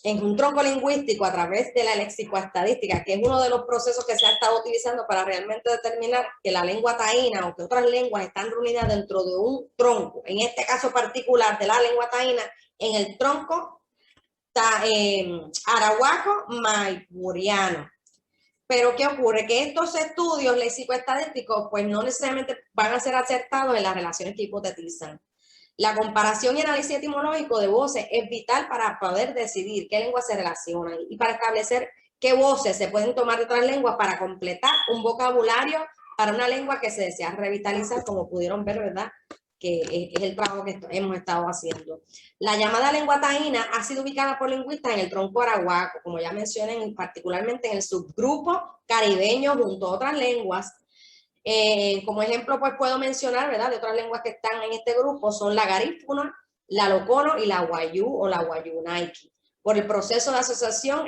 en un tronco lingüístico a través de la lexicoestadística, que es uno de los procesos que se ha estado utilizando para realmente determinar que la lengua taína o que otras lenguas están reunidas dentro de un tronco, en este caso particular de la lengua taína, en el tronco arahuaco maipuriano. Pero ¿qué ocurre? Que estos estudios lexicoestadísticos pues no necesariamente van a ser acertados en las relaciones que hipotetizan. La comparación y análisis etimológico de voces es vital para poder decidir qué lenguas se relacionan y para establecer qué voces se pueden tomar de otras lenguas para completar un vocabulario para una lengua que se desea revitalizar, como pudieron ver, ¿verdad?, que es el trabajo que hemos estado haciendo. La llamada lengua taína ha sido ubicada por lingüistas en el tronco arahuaco, como ya mencioné, particularmente en el subgrupo caribeño junto a otras lenguas. Como ejemplo, pues puedo mencionar, ¿verdad?, de otras lenguas que están en este grupo, son la garífuna, la locono y la guayú o la guayunaiki. Por el proceso de asociación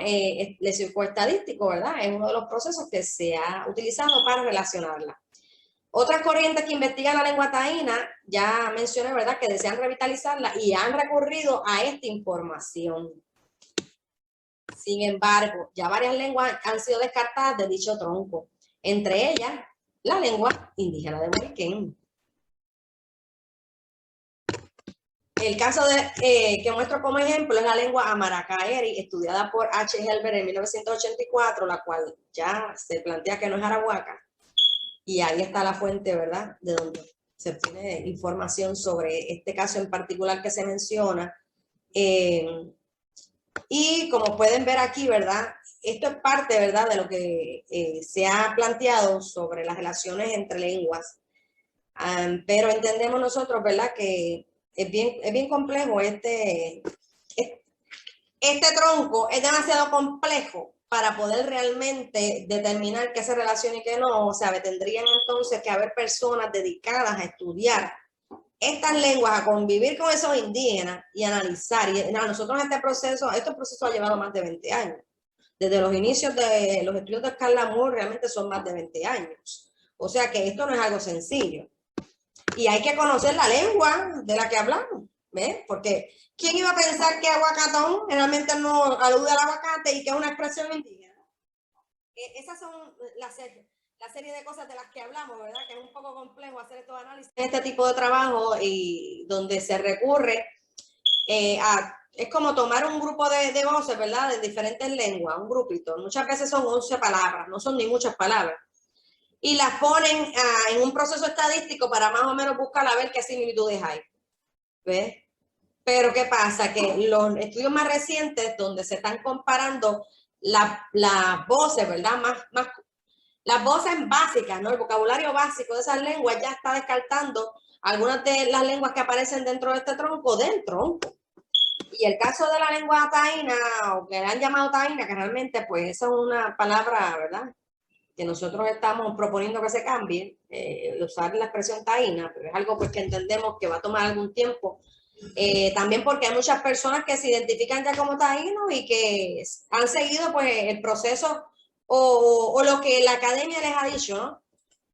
lexicoestadístico, ¿verdad?, es uno de los procesos que se ha utilizado para relacionarla. Otras corrientes que investigan la lengua taína, ya mencioné, ¿verdad?, que desean revitalizarla y han recurrido a esta información. Sin embargo, ya varias lenguas han sido descartadas de dicho tronco, entre ellas la lengua indígena de Boriquén. El caso que muestro como ejemplo es la lengua amaracaeri, estudiada por H. Helber en 1984, la cual ya se plantea que no es arahuaca. Y ahí está la fuente, ¿verdad?, de donde se obtiene información sobre este caso en particular que se menciona. Y como pueden ver aquí, ¿verdad?, esto es parte, ¿verdad?, de lo que se ha planteado sobre las relaciones entre lenguas. Pero entendemos nosotros, ¿verdad?, que es bien complejo este tronco, es demasiado complejo para poder realmente determinar qué se relaciona y qué no. O sea, tendrían entonces que haber personas dedicadas a estudiar estas lenguas, a convivir con esos indígenas y analizar. Y nosotros este proceso ha llevado más de 20 años. Desde los inicios de los estudios de Oscar Lamour realmente son más de 20 años. O sea que esto no es algo sencillo. Y hay que conocer la lengua de la que hablamos, ¿ves? Porque ¿quién iba a pensar que aguacatón realmente no alude al aguacate y que es una expresión indígena? Esas son la serie de cosas de las que hablamos, ¿verdad? Que es un poco complejo hacer estos análisis. Este tipo de trabajo y donde se recurre a es como tomar un grupo de voces, ¿verdad? De diferentes lenguas, un grupito. Muchas veces son 11 palabras, no son ni muchas palabras. Y las ponen en un proceso estadístico para más o menos buscar a ver qué similitudes hay. ¿Ves? Pero ¿qué pasa? Que los estudios más recientes, donde se están comparando las voces, ¿verdad? Las voces básicas, ¿no? El vocabulario básico de esas lenguas ya está descartando algunas de las lenguas que aparecen dentro de este tronco del tronco. Y el caso de la lengua taína, o que le han llamado taína, que realmente pues esa es una palabra, ¿verdad? Que nosotros estamos proponiendo que se cambie, usar la expresión taína, pero es algo pues que entendemos que va a tomar algún tiempo. También porque hay muchas personas que se identifican ya como taínos y que han seguido pues el proceso o lo que la academia les ha dicho, ¿no?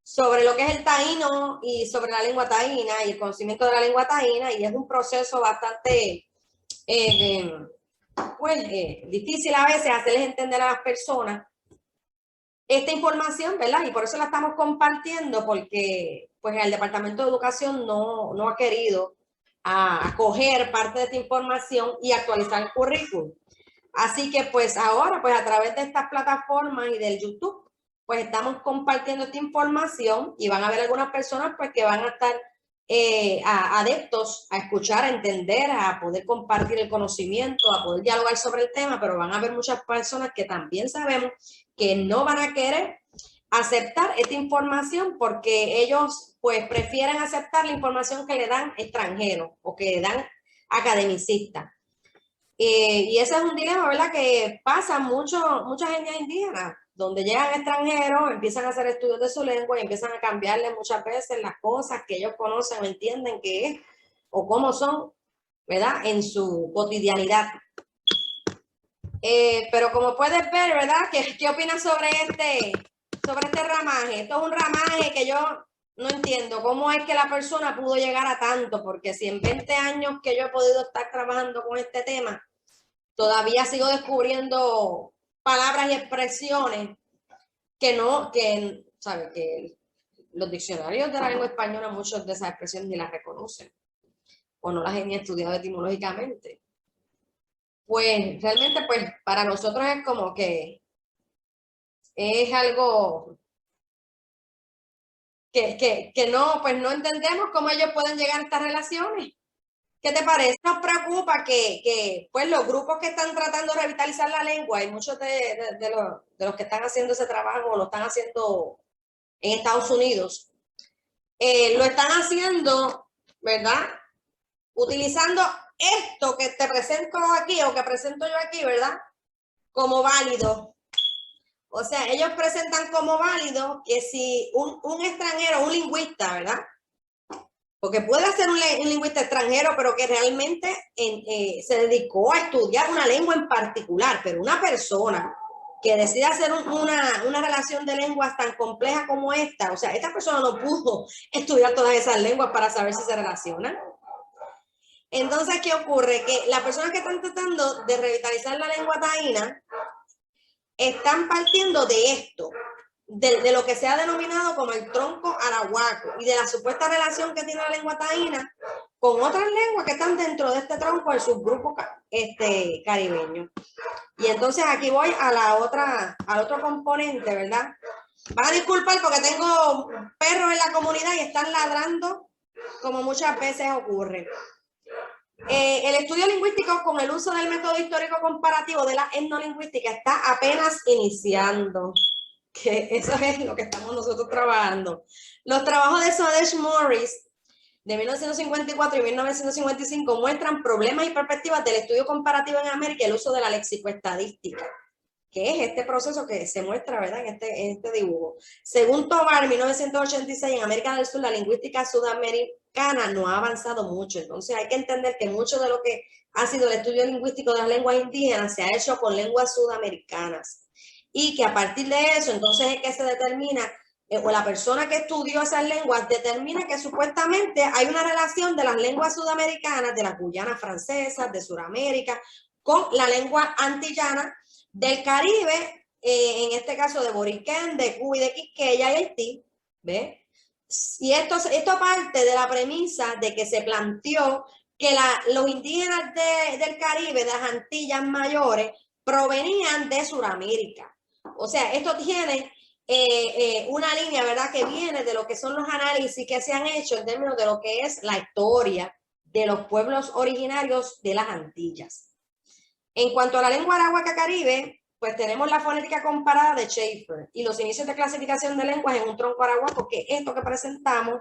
Sobre lo que es el taíno y sobre la lengua taína y el conocimiento de la lengua taína, y es un proceso bastante pues, difícil a veces hacerles entender a las personas esta información, ¿verdad? Y por eso la estamos compartiendo, porque pues el Departamento de Educación no ha querido acoger parte de esta información y actualizar el currículum. Así que pues ahora, pues a través de estas plataformas y del YouTube, pues estamos compartiendo esta información y van a haber algunas personas pues que van a estar adeptos a escuchar, a entender, a poder compartir el conocimiento, a poder dialogar sobre el tema, pero van a haber muchas personas que también sabemos que no van a querer aceptar esta información porque ellos pues prefieren aceptar la información que le dan extranjeros o que le dan academicistas. Y ese es un dilema, ¿verdad? Que pasa muchas etnias indígenas, donde llegan extranjeros, empiezan a hacer estudios de su lengua y empiezan a cambiarle muchas veces las cosas que ellos conocen o entienden que es o cómo son, ¿verdad? En su cotidianidad. Pero como puedes ver, ¿verdad? ¿Qué opinas sobre este ramaje? Esto es un ramaje que yo no entiendo cómo es que la persona pudo llegar a tanto, porque si en 20 años que yo he podido estar trabajando con este tema, todavía sigo descubriendo palabras y expresiones ¿sabe? Que los diccionarios de la lengua española, muchas de esas expresiones ni las reconocen o no las he ni estudiado etimológicamente. Pues realmente, pues para nosotros es como que es algo que no, pues no entendemos cómo ellos pueden llegar a estas relaciones. ¿Qué te parece? Nos preocupa que pues los grupos que están tratando de revitalizar la lengua y muchos de los que están haciendo ese trabajo lo están haciendo en Estados Unidos, lo están haciendo, ¿verdad? Utilizando esto que te presento aquí o que presento yo aquí, ¿verdad? Como válido. O sea, ellos presentan como válido que si un extranjero, un lingüista, ¿verdad? Porque puede ser un lingüista extranjero, pero que realmente se dedicó a estudiar una lengua en particular, pero una persona que decide hacer una relación de lenguas tan compleja como esta, o sea, esta persona no pudo estudiar todas esas lenguas para saber si se relacionan. Entonces, ¿qué ocurre? Que las personas que están tratando de revitalizar la lengua taína están partiendo de esto, de lo que se ha denominado como el tronco arahuaco y de la supuesta relación que tiene la lengua taína con otras lenguas que están dentro de este tronco del subgrupo caribeño. Y entonces aquí voy al otro componente, ¿verdad? Van a disculpar porque tengo perros en la comunidad y están ladrando como muchas veces ocurre. El estudio lingüístico con el uso del método histórico comparativo de la etnolingüística está apenas iniciando, que eso es lo que estamos nosotros trabajando. Los trabajos de Swadesh Morris de 1954 y 1955 muestran problemas y perspectivas del estudio comparativo en América y el uso de la lexicoestadística, que es este proceso que se muestra, ¿verdad? En este dibujo. Según Tovar, en 1986, en América del Sur, la lingüística sudamericana no ha avanzado mucho. Entonces hay que entender que mucho de lo que ha sido el estudio lingüístico de las lenguas indígenas se ha hecho con lenguas sudamericanas. Y que a partir de eso, entonces es que se determina, o la persona que estudió esas lenguas determina que supuestamente hay una relación de las lenguas sudamericanas, de las Guyanas francesas, de Sudamérica, con la lengua antillana del Caribe, en este caso de Boriquén, de Cuba y de Quisqueya y Haití, ¿ve? Y esto parte de la premisa de que se planteó que los indígenas del Caribe, de las Antillas mayores, provenían de Sudamérica. O sea, esto tiene una línea, ¿verdad?, que viene de lo que son los análisis que se han hecho en términos de lo que es la historia de los pueblos originarios de las Antillas. En cuanto a la lengua arawaka caribe, pues tenemos la fonética comparada de Schaeffer y los inicios de clasificación de lenguas en un tronco arawak, que esto que presentamos,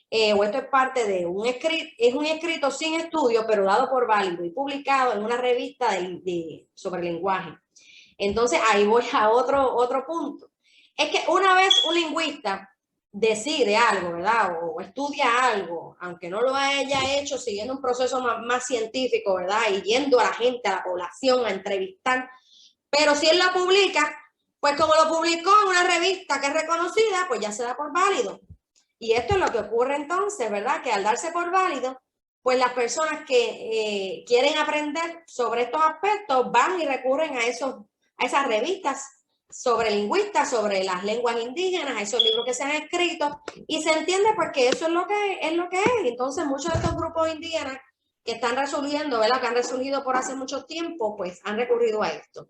o esto es parte de un escrito sin estudio, pero dado por válido y publicado en una revista sobre lenguaje. Entonces, ahí voy a otro punto. Es que una vez un lingüista decide algo, ¿verdad? O estudia algo, aunque no lo haya hecho siguiendo un proceso más científico, ¿verdad? Y yendo a la gente, a la población, a entrevistar. Pero si él lo publica, pues como lo publicó en una revista que es reconocida, pues ya se da por válido. Y esto es lo que ocurre entonces, ¿verdad? Que al darse por válido, pues las personas que quieren aprender sobre estos aspectos van y recurren a esas revistas sobre lingüistas, sobre las lenguas indígenas, a esos libros que se han escrito, y se entiende pues que eso es lo que es. Entonces muchos de estos grupos indígenas que están resurgiendo, ¿verdad?, que han resurgido por hace mucho tiempo, pues han recurrido a esto.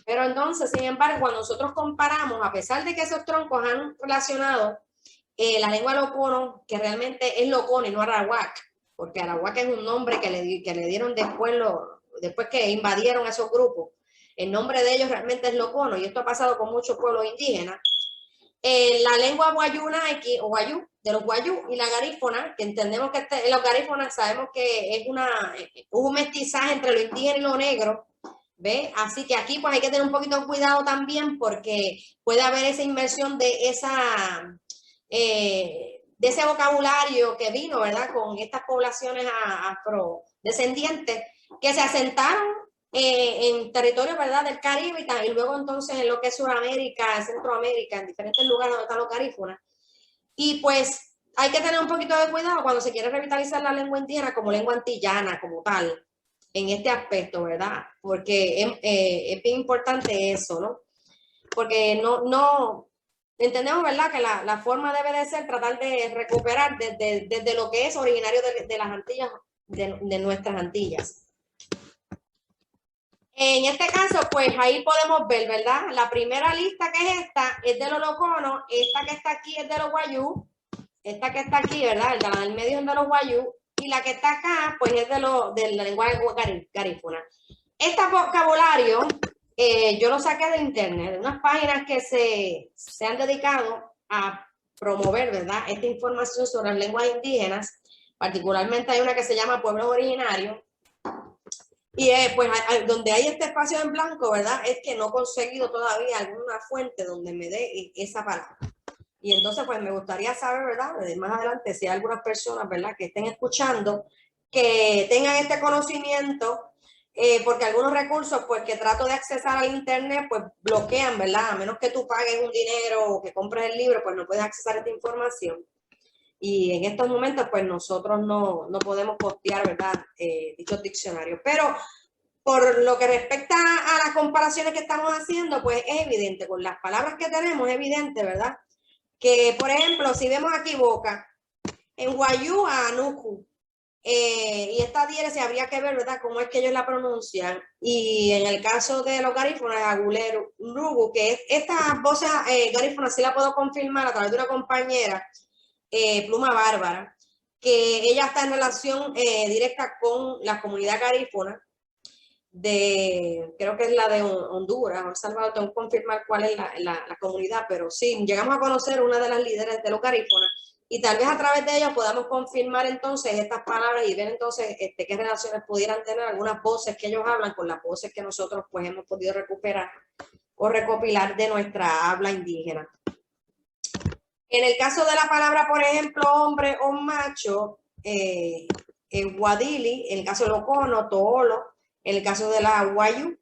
Pero entonces, sin embargo, cuando nosotros comparamos, a pesar de que esos troncos han relacionado la lengua locono, que realmente es locono y no arawak, porque arawak es un nombre que le dieron después que invadieron esos grupos. El nombre de ellos realmente es locono, y esto ha pasado con muchos pueblos indígenas. La lengua guayunaiki o guayú, de los guayú, y la garífona, que entendemos que los garífonas sabemos que es un mestizaje entre lo indígena y lo negro, ¿ve? Así que aquí pues hay que tener un poquito de cuidado también, porque puede haber esa inmersión de ese vocabulario que vino, ¿verdad?, con estas poblaciones afrodescendientes que se asentaron en territorio, ¿verdad?, del Caribe, y luego entonces en lo que es Sudamérica, Centroamérica, en diferentes lugares donde están los garífunas. Y pues hay que tener un poquito de cuidado cuando se quiere revitalizar la lengua indígena como lengua antillana, como tal, en este aspecto, ¿verdad? Porque es bien importante eso, ¿no? Porque no entendemos, ¿verdad?, que la forma debe de ser tratar de recuperar desde lo que es originario de las Antillas, de nuestras Antillas. En este caso, pues ahí podemos ver, ¿verdad? La primera lista, que es esta, es de los loconos. Esta que está aquí es de los guayú. Esta que está aquí, ¿verdad?, la del medio es de los guayú. Y la que está acá, pues es de la lengua garífuna. Este vocabulario yo lo saqué de internet, de unas páginas que se han dedicado a promover, ¿verdad?, esta información sobre las lenguas indígenas. Particularmente hay una que se llama Pueblos Originarios. Y pues donde hay este espacio en blanco, ¿verdad?, es que no he conseguido todavía alguna fuente donde me dé esa palabra. Y entonces pues me gustaría saber, ¿verdad?, más adelante, si hay algunas personas, ¿verdad?, que estén escuchando, que tengan este conocimiento, porque algunos recursos pues que trato de accesar al internet pues bloquean, ¿verdad?, a menos que tú pagues un dinero o que compres el libro, pues no puedes accesar a esta información. Y en estos momentos pues nosotros no podemos postear, ¿verdad?, dichos diccionarios. Pero por lo que respecta a las comparaciones que estamos haciendo, pues es evidente, con las palabras que tenemos, es evidente, ¿verdad?, que, por ejemplo, si vemos aquí boca, en guayú a anuku, y esta diéresis habría que ver, ¿verdad?, cómo es que ellos la pronuncian. Y en el caso de los garífonas, agulero, rugu, que estas voces garífonas sí la puedo confirmar a través de una compañera, Pluma Bárbara, que ella está en relación directa con la comunidad garífona creo que es la de Honduras o El Salvador. Tengo que confirmar cuál es la comunidad, pero sí, llegamos a conocer una de las líderes de los garífonas, y tal vez a través de ellos podamos confirmar entonces estas palabras y ver entonces qué relaciones pudieran tener algunas voces que ellos hablan con las voces que nosotros pues hemos podido recuperar o recopilar de nuestra habla indígena. En el caso de la palabra, por ejemplo, hombre o macho, guadili, en el caso de locono, toolo, en el caso de la guayú,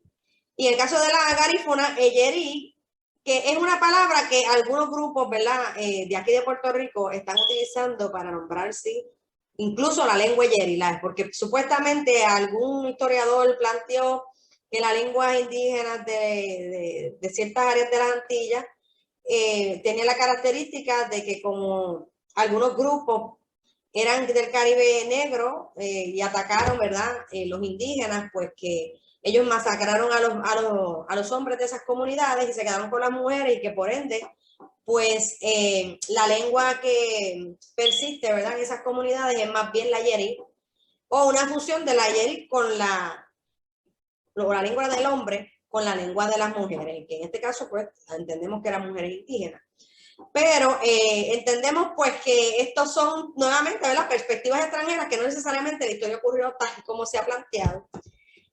y en el caso de la garífuna, eyeri, que es una palabra que algunos grupos, ¿verdad?, de aquí de Puerto Rico están utilizando para nombrar, sí, incluso la lengua eyeri, porque supuestamente algún historiador planteó que las lenguas indígenas de ciertas áreas de las Antillas tenía la característica de que como algunos grupos eran del Caribe negro y atacaron, ¿verdad? Los indígenas, pues que ellos masacraron a los hombres de esas comunidades y se quedaron con las mujeres y que por ende, pues la lengua que persiste, ¿verdad? En esas comunidades es más bien la yeri o una fusión de la yeri con la lengua del hombre con la lengua de las mujeres, que en este caso pues entendemos que eran mujeres indígenas. Pero entendemos pues que estos son nuevamente las perspectivas extranjeras, que no necesariamente la historia ocurrió tal como se ha planteado,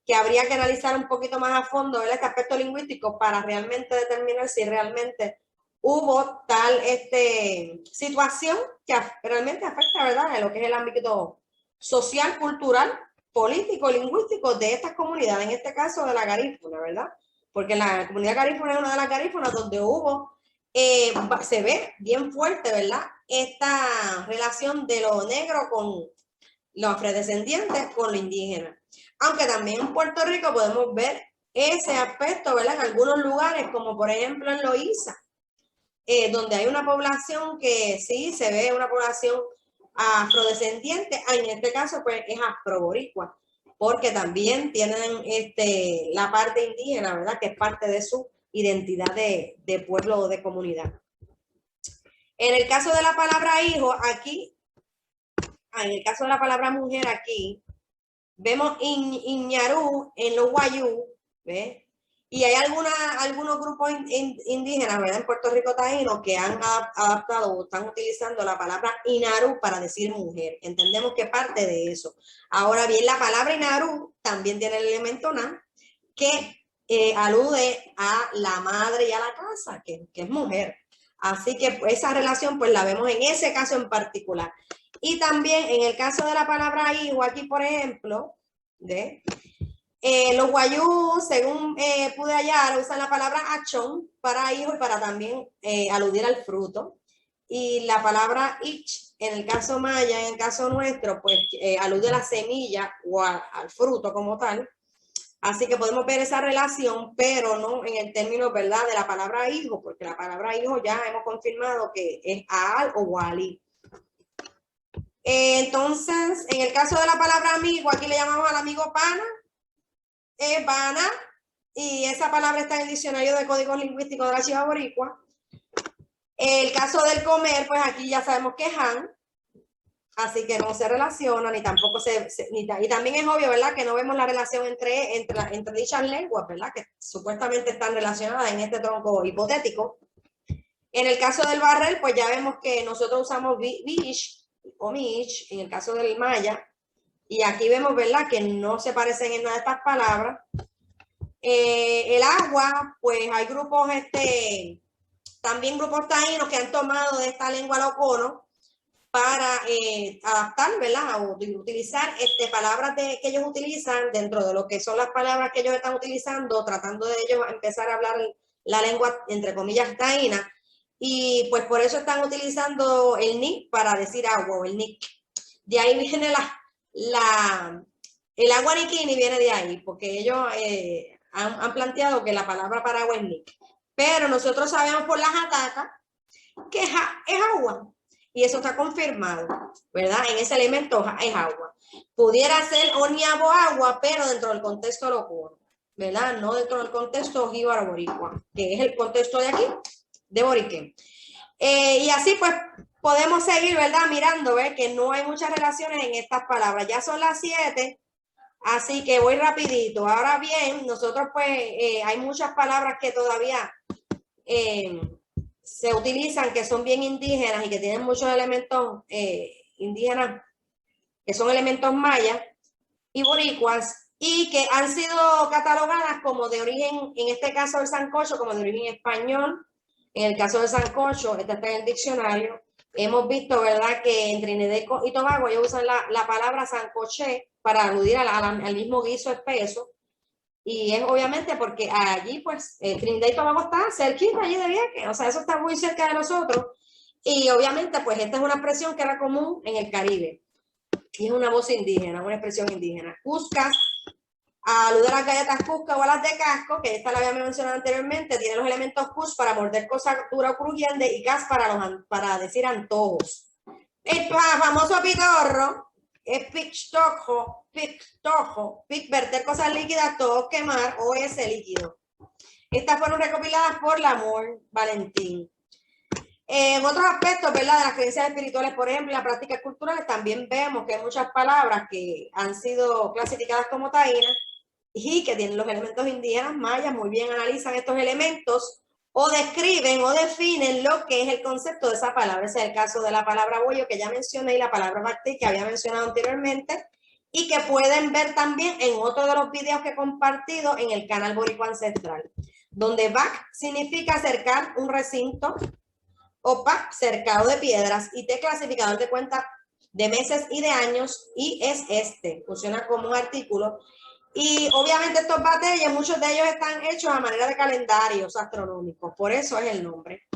que habría que analizar un poquito más a fondo este aspecto lingüístico para realmente determinar si realmente hubo tal situación que realmente afecta, ¿verdad?, en lo que es el ámbito social, cultural, político, lingüístico de estas comunidades, en este caso de la garífuna, ¿verdad? Porque la comunidad garífuna es una de las garífunas donde hubo se ve bien fuerte, ¿verdad? Esta relación de lo negro con los afrodescendientes con lo indígena. Aunque también en Puerto Rico podemos ver ese aspecto, ¿verdad? En algunos lugares, como por ejemplo en Loíza, donde hay una población que sí se ve una población afrodescendiente, en este caso pues es afroboricua, porque también tienen la parte indígena, ¿verdad? Que es parte de su identidad de pueblo o de comunidad. En el caso de la palabra hijo, aquí, en el caso de la palabra mujer, aquí, vemos Iñarú en los Guayú, ¿ves? Y hay algunos grupos indígenas, ¿verdad? En Puerto Rico taínos que han adaptado o están utilizando la palabra Inaru para decir mujer. Entendemos que parte de eso. Ahora bien, la palabra Inaru también tiene el elemento na, que alude a la madre y a la casa, que es mujer. Así que esa relación pues la vemos en ese caso en particular. Y también en el caso de la palabra hijo, aquí por ejemplo, los guayú, según pude hallar, usan la palabra achón para hijo y para también aludir al fruto. Y la palabra ich, en el caso maya, en el caso nuestro, pues alude a la semilla o al fruto como tal. Así que podemos ver esa relación, pero no en el término, ¿verdad?, de la palabra hijo, porque la palabra hijo ya hemos confirmado que es aal o wali. Entonces, en el caso de la palabra amigo, aquí le llamamos al amigo pana, pana, y esa palabra está en el diccionario de códigos lingüísticos de la Chiva Boricua. El caso del comer, pues aquí ya sabemos que es han, así que no se relaciona, ni tampoco y también es obvio, ¿verdad?, que no vemos la relación entre dichas lenguas, ¿verdad?, que supuestamente están relacionadas en este tronco hipotético. En el caso del barrel, pues ya vemos que nosotros usamos bish o mish, en el caso del maya, y aquí vemos, ¿verdad?, que no se parecen en nada de estas palabras. El agua, pues hay grupos, también grupos taínos que han tomado de esta lengua locono para adaptar, ¿verdad?, o utilizar palabras que ellos utilizan dentro de lo que son las palabras que ellos están utilizando, tratando de ellos empezar a hablar la lengua, entre comillas, taína, y pues por eso están utilizando el nick para decir agua, o el nick. De ahí viene el agua niquini viene de ahí, porque ellos han planteado que la palabra para agua es nick. Pero nosotros sabemos por las atacas que es agua. Y eso está confirmado, ¿verdad? En ese elemento es agua. Pudiera ser oniabo agua, pero dentro del contexto loco, ¿verdad? No dentro del contexto jíbaro boricua, que es el contexto de aquí, de Boriquén. Y así pues podemos seguir, ¿verdad?, mirando, ¿ves?, que no hay muchas relaciones en estas palabras. Ya son las 7, así que voy rapidito. Ahora bien, nosotros pues hay muchas palabras que todavía se utilizan, que son bien indígenas y que tienen muchos elementos indígenas, que son elementos mayas y boricuas, y que han sido catalogadas como de origen, en este caso el sancocho, como de origen español. En el caso del sancocho, está en el diccionario. Hemos visto, ¿verdad?, que en Trinidad y Tobago ellos usan la palabra sancoché para aludir al mismo guiso espeso. Y es obviamente porque allí, pues, Trinidad y Tobago está cerquita allí de Vieques, o sea, eso está muy cerca de nosotros. Y obviamente, pues, esta es una expresión que era común en el Caribe. Y es una voz indígena, una expresión indígena. Cuscas, alude a las galletas Cusca o a las de casco, que esta la había mencionado anteriormente, tiene los elementos cus para morder cosas duras o crujientes y cas para decir antojos. El famoso pitorro es pictojo, verter cosas líquidas, todo quemar o ese líquido. Estas fueron recopiladas por Lamor Valentín. En otros aspectos, ¿verdad?, de las creencias espirituales, por ejemplo, en las prácticas culturales, también vemos que hay muchas palabras que han sido clasificadas como taínas y que tienen los elementos indígenas mayas, muy bien analizan estos elementos o describen o definen lo que es el concepto de esa palabra. Ese es el caso de la palabra bollo que ya mencioné y la palabra bacti que había mencionado anteriormente y que pueden ver también en otro de los videos que he compartido en el canal Boricua Ancestral, donde bac significa acercar un recinto, OPA, cercado de piedras, y T, clasificador de cuenta de meses y de años, y es este, funciona como un artículo. Y obviamente estos batalles, muchos de ellos están hechos a manera de calendarios astronómicos, por eso es el nombre.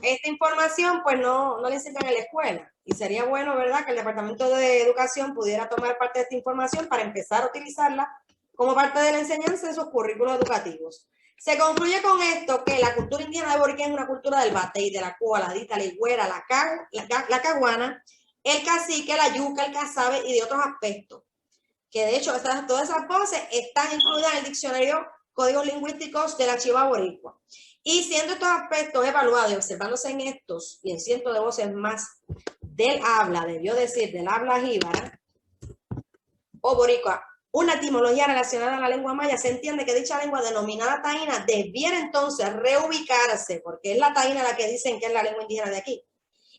Esta información pues no le enseñan en la escuela, y sería bueno, ¿verdad?, que el Departamento de Educación pudiera tomar parte de esta información para empezar a utilizarla como parte de la enseñanza en sus currículos educativos. Se concluye con esto que la cultura indígena de Boriquén es una cultura del batey, de la cua, la dita, la higüera, la caguana, el cacique, la yuca, el casabe y de otros aspectos. Que de hecho todas esas voces están incluidas en el diccionario Códigos Lingüísticos de la Chiva Boricua. Y siendo estos aspectos evaluados y observándose en estos y en cientos de voces más del habla, debió decir del habla jíbara o boricua, una etimología relacionada a la lengua maya, se entiende que dicha lengua denominada taína debiera entonces reubicarse, porque es la taína la que dicen que es la lengua indígena de aquí.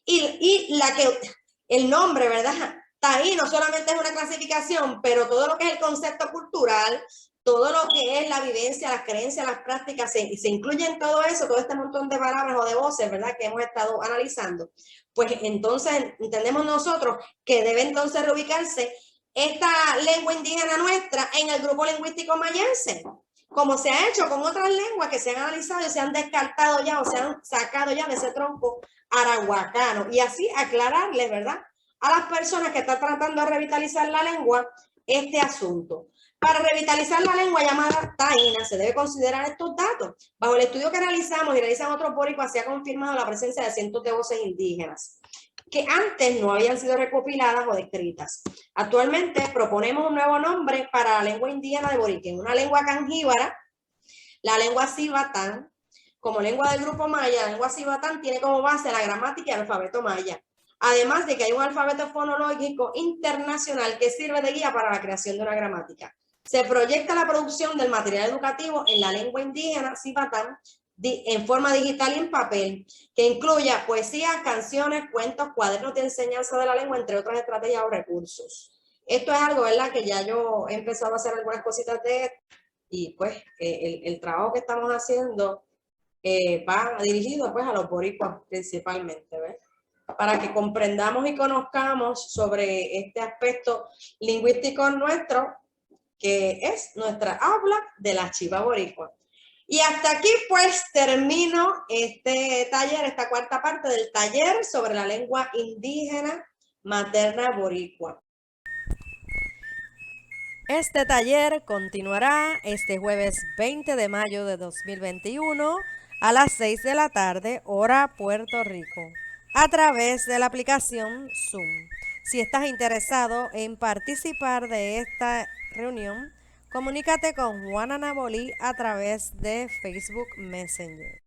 Y la que, el nombre, ¿verdad?, taíno solamente es una clasificación, pero todo lo que es el concepto cultural, todo lo que es la vivencia, las creencias, las prácticas, y se incluye en todo eso, todo este montón de palabras o de voces, ¿verdad?, que hemos estado analizando, pues entonces entendemos nosotros que debe entonces reubicarse esta lengua indígena nuestra en el grupo lingüístico mayense, como se ha hecho con otras lenguas que se han analizado y se han descartado ya o se han sacado ya de ese tronco arahuacano, y así aclararle, ¿verdad?, a las personas que están tratando de revitalizar la lengua este asunto. Para revitalizar la lengua llamada taína se debe considerar estos datos. Bajo el estudio que realizamos y realizan otros boricuas se ha confirmado la presencia de cientos de voces indígenas que antes no habían sido recopiladas o descritas. Actualmente proponemos un nuevo nombre para la lengua indígena de Boriquén, una lengua canjíbara, la lengua cibatán. Como lengua del grupo maya, la lengua cibatán tiene como base la gramática y el alfabeto maya, además de que hay un alfabeto fonológico internacional que sirve de guía para la creación de una gramática. Se proyecta la producción del material educativo en la lengua indígena cibatán en forma digital y en papel, que incluya poesías, canciones, cuentos, cuadernos de enseñanza de la lengua, entre otras estrategias o recursos. Esto es algo, ¿verdad?, que ya yo he empezado a hacer algunas cositas de esto, y pues el trabajo que estamos haciendo va dirigido pues a los boricuas principalmente, ¿ves?, para que comprendamos y conozcamos sobre este aspecto lingüístico nuestro, que es nuestra habla de la Chiva Boricua. Y hasta aquí pues termino este taller, esta cuarta parte del taller sobre la lengua indígena materna boricua. Este taller continuará este jueves 20 de mayo de 2021 a las 6 de la tarde, hora Puerto Rico, a través de la aplicación Zoom. Si estás interesado en participar de esta reunión, comunícate con Juana Nabolí a través de Facebook Messenger.